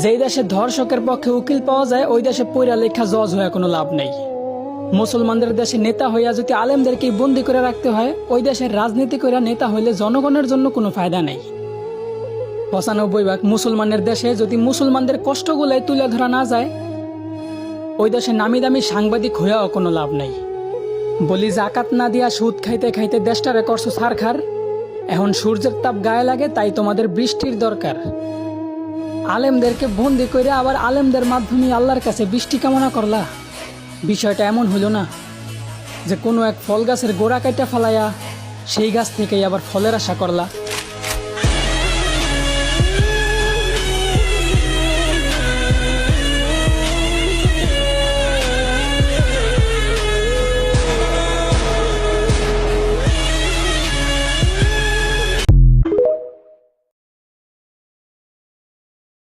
যেই দেশে ধর্ষকের পক্ষে উকিল পাওয়া যায় ওই দেশে পইরা লেখা জজ হয়ে কোনো লাভ নেই। মুসলমানদের দেশে নেতা হইয়া যদি আলেমদেরকে বন্দি করে রাখতে হয়, ওই দেশের রাজনীতি করে নেতা হইলে জনগণের জন্য কোনো ফায়দা নেই। ৯৫% মুসলমানের দেশে যদি মুসলমানদের কষ্টগুলাই তুলে ধরা না যায়, ওই দেশে নামি দামি সাংবাদিক হইয়াও কোনো লাভ নেই। বলি জাকাত না দিয়া সুদ খাইতে খাইতে দেশটারে করছো ছারখার। এখন সূর্যের তাপ গায়ে লাগে, তাই তোমাদের বৃষ্টির দরকার। আলেমদেরকে বন্দি করে আবার আলেমদের মাধ্যমে আল্লাহর কাছে বৃষ্টি কামনা করলা। বিষয়টা এমন হইল না যে কোনো এক ফল গাছের গোড়া কাইটা ফালাইয়া সেই গাছ থেকেই আবার ফলের আশা করলা।